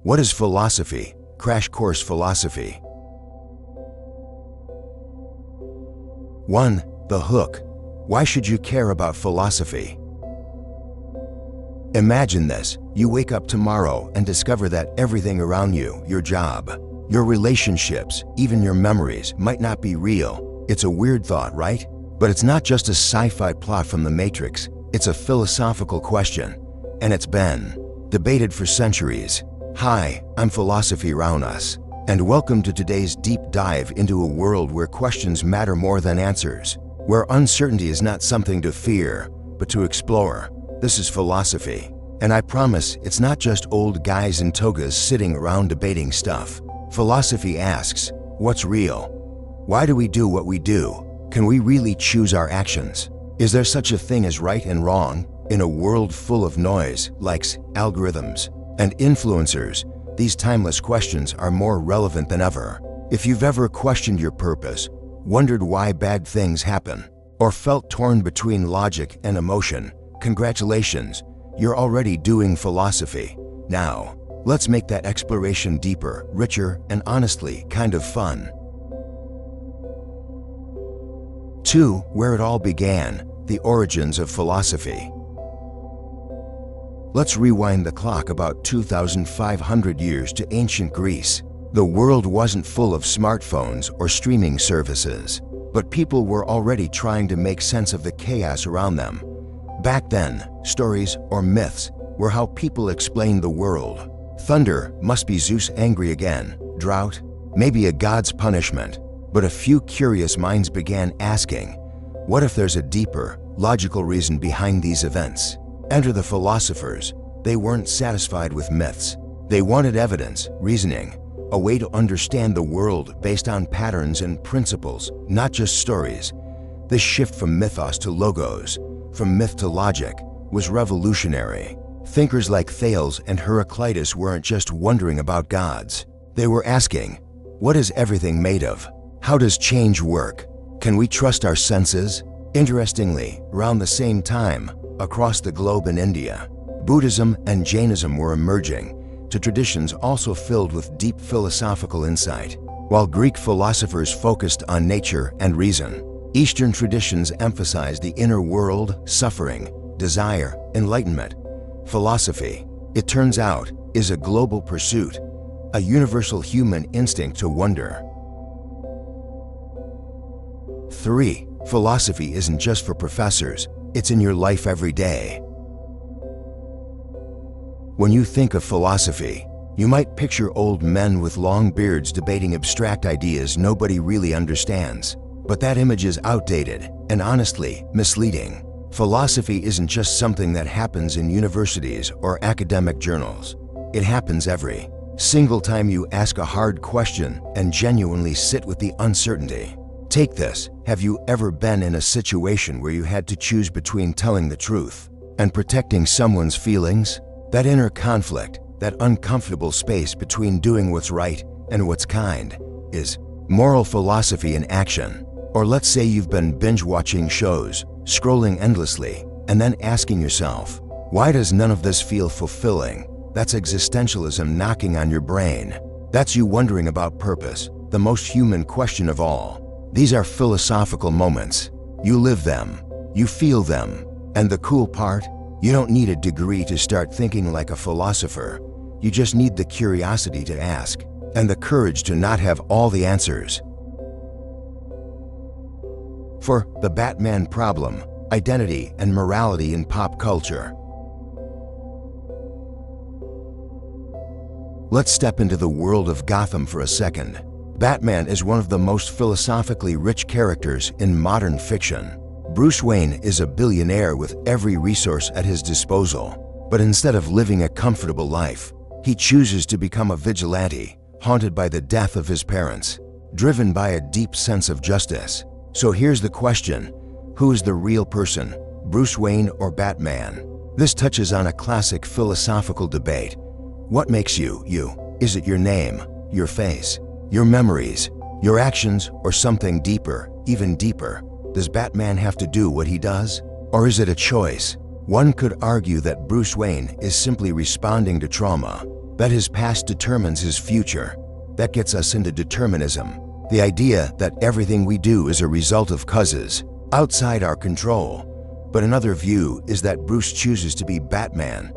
What is philosophy? Crash Course Philosophy. 1. The hook. Why should you care about philosophy? Imagine this. You wake up tomorrow and discover that everything around you, your job, your relationships, even your memories, might not be real. It's a weird thought, right? But it's not just a sci-fi plot from the Matrix. It's a philosophical question, and it's been debated for centuries. Hi, I'm Philosophy Raunas, and welcome to today's deep dive into a world where questions matter more than answers, where uncertainty is not something to fear, but to explore. This is philosophy, and I promise it's not just old guys in togas sitting around debating stuff. Philosophy asks, what's real? Why do we do what we do? Can we really choose our actions? Is there such a thing as right and wrong? In a world full of noise, likes, algorithms, and influencers, these timeless questions are more relevant than ever. If you've ever questioned your purpose, wondered why bad things happen, or felt torn between logic and emotion, congratulations, you're already doing philosophy. Now, let's make that exploration deeper, richer, and honestly, kind of fun. 2. Where it all began, the origins of philosophy. Let's rewind the clock about 2,500 years to ancient Greece. The world wasn't full of smartphones or streaming services, but people were already trying to make sense of the chaos around them. Back then, stories or myths were how people explained the world. Thunder must be Zeus angry again, drought, maybe a god's punishment. But a few curious minds began asking, what if there's a deeper, logical reason behind these events? Enter the philosophers. They weren't satisfied with myths. They wanted evidence, reasoning, a way to understand the world based on patterns and principles, not just stories. This shift from mythos to logos, from myth to logic, was revolutionary. Thinkers like Thales and Heraclitus weren't just wondering about gods. They were asking, what is everything made of? How does change work? Can we trust our senses? Interestingly, around the same time, across the globe in India, Buddhism and Jainism were emerging, to traditions also filled with deep philosophical insight. While Greek philosophers focused on nature and reason, Eastern traditions emphasized the inner world, suffering, desire, enlightenment. Philosophy, it turns out, is a global pursuit, a universal human instinct to wonder. 3. Philosophy isn't just for professors, it's in your life every day. When you think of philosophy, you might picture old men with long beards debating abstract ideas nobody really understands. But that image is outdated and honestly misleading. Philosophy isn't just something that happens in universities or academic journals. It happens every single time you ask a hard question and genuinely sit with the uncertainty. Take this. Have you ever been in a situation where you had to choose between telling the truth and protecting someone's feelings? That inner conflict, that uncomfortable space between doing what's right and what's kind, is moral philosophy in action. Or let's say you've been binge-watching shows, scrolling endlessly, and then asking yourself, why does none of this feel fulfilling? That's existentialism knocking on your brain. That's you wondering about purpose, the most human question of all. These are philosophical moments. You live them, you feel them, and the cool part? You don't need a degree to start thinking like a philosopher. You just need the curiosity to ask, and the courage to not have all the answers. For the Batman problem, identity and morality in pop culture. Let's step into the world of Gotham for a second. Batman is one of the most philosophically rich characters in modern fiction. Bruce Wayne is a billionaire with every resource at his disposal. But instead of living a comfortable life, he chooses to become a vigilante, haunted by the death of his parents, driven by a deep sense of justice. So here's the question, who is the real person, Bruce Wayne or Batman? This touches on a classic philosophical debate. What makes you, you? Is it your name, your face, your memories, your actions, or something deeper, even deeper? Does Batman have to do what he does? Or is it a choice? One could argue that Bruce Wayne is simply responding to trauma, that his past determines his future. That gets us into determinism, the idea that everything we do is a result of causes outside our control. But another view is that Bruce chooses to be Batman.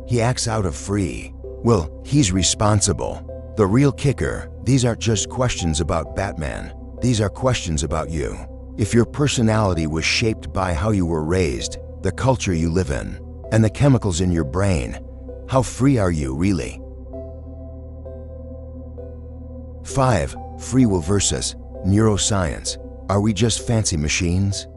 He acts out of free will. He's responsible. The real kicker, these aren't just questions about Batman. These are questions about you. If your personality was shaped by how you were raised, the culture you live in, and the chemicals in your brain, how free are you really? 5. Free will versus neuroscience. Are we just fancy machines?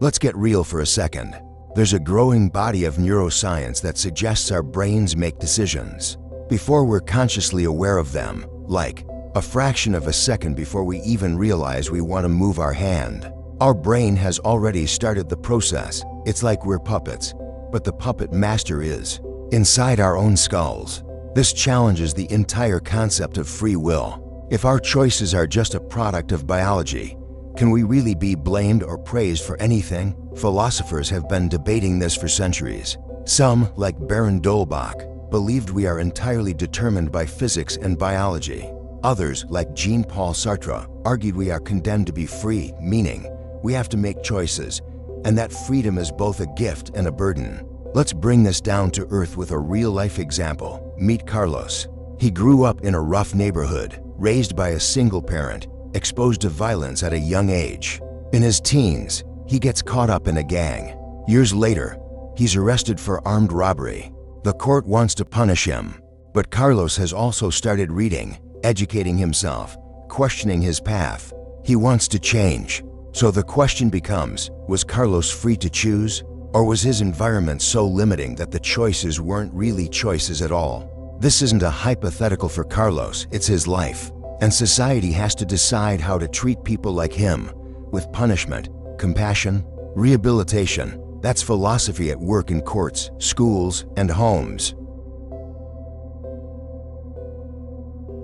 Let's get real for a second. There's a growing body of neuroscience that suggests our brains make decisions before we're consciously aware of them, like a fraction of a second before we even realize we want to move our hand. Our brain has already started the process. It's like we're puppets, but the puppet master is inside our own skulls. This challenges the entire concept of free will. If our choices are just a product of biology, can we really be blamed or praised for anything? Philosophers have been debating this for centuries. Some, like Baron d'Holbach, believed we are entirely determined by physics and biology. Others, like Jean-Paul Sartre, argued we are condemned to be free, meaning we have to make choices, and that freedom is both a gift and a burden. Let's bring this down to earth with a real-life example. Meet Carlos. He grew up in a rough neighborhood, raised by a single parent, exposed to violence at a young age. In his teens, he gets caught up in a gang. Years later, he's arrested for armed robbery. The court wants to punish him, but Carlos has also started reading, educating himself, questioning his path. He wants to change. So the question becomes, was Carlos free to choose? Or was his environment so limiting that the choices weren't really choices at all? This isn't a hypothetical for Carlos, it's his life. And society has to decide how to treat people like him, with punishment, compassion, rehabilitation. That's philosophy at work in courts, schools, and homes.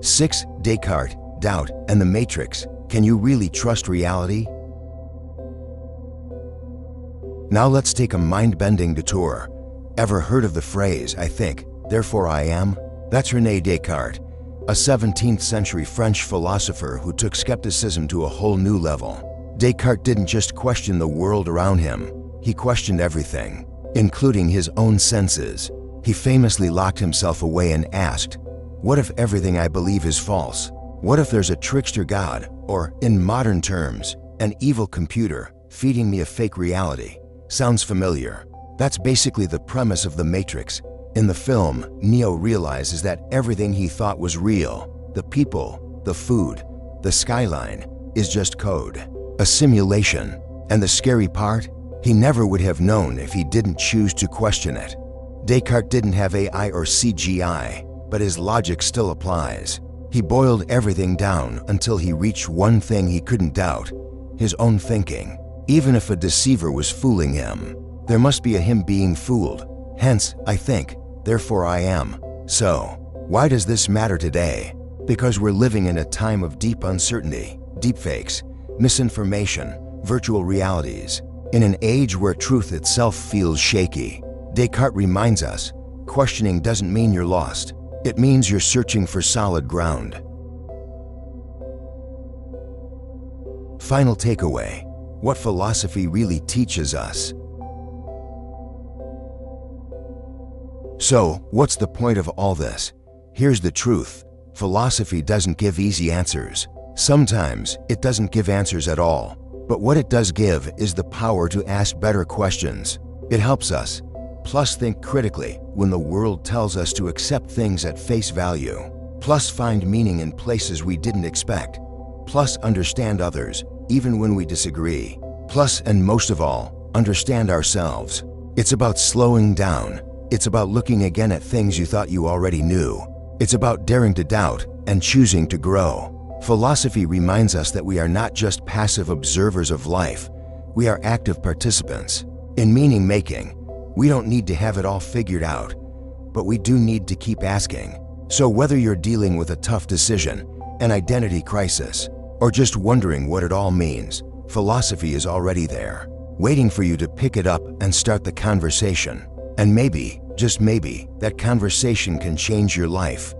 6. Descartes, doubt, and the Matrix. Can you really trust reality? Now let's take a mind-bending detour. Ever heard of the phrase, "I think, therefore I am"? That's René Descartes, a 17th century French philosopher who took skepticism to a whole new level. Descartes didn't just question the world around him, he questioned everything, including his own senses. He famously locked himself away and asked, "What if everything I believe is false? What if there's a trickster God, or, in modern terms, an evil computer, feeding me a fake reality?" Sounds familiar? That's basically the premise of The Matrix. In the film, Neo realizes that everything he thought was real, the people, the food, the skyline, is just code, a simulation. And the scary part? He never would have known if he didn't choose to question it. Descartes didn't have AI or CGI, but his logic still applies. He boiled everything down until he reached one thing he couldn't doubt: his own thinking. Even if a deceiver was fooling him, there must be a him being fooled. Hence, I think, therefore I am. So, why does this matter today? Because we're living in a time of deep uncertainty, deepfakes, misinformation, virtual realities. In an age where truth itself feels shaky, Descartes reminds us, questioning doesn't mean you're lost. It means you're searching for solid ground. Final takeaway: what philosophy really teaches us. So, what's the point of all this? Here's the truth. Philosophy doesn't give easy answers. Sometimes, it doesn't give answers at all. But what it does give is the power to ask better questions. It helps us, plus think critically when the world tells us to accept things at face value, plus find meaning in places we didn't expect, plus understand others, even when we disagree, plus, and most of all, understand ourselves. It's about slowing down. It's about looking again at things you thought you already knew. It's about daring to doubt and choosing to grow. Philosophy reminds us that we are not just passive observers of life, we are active participants. In meaning-making, we don't need to have it all figured out, but we do need to keep asking. So whether you're dealing with a tough decision, an identity crisis, or just wondering what it all means, philosophy is already there, waiting for you to pick it up and start the conversation. And maybe, Just maybe, that conversation can change your life.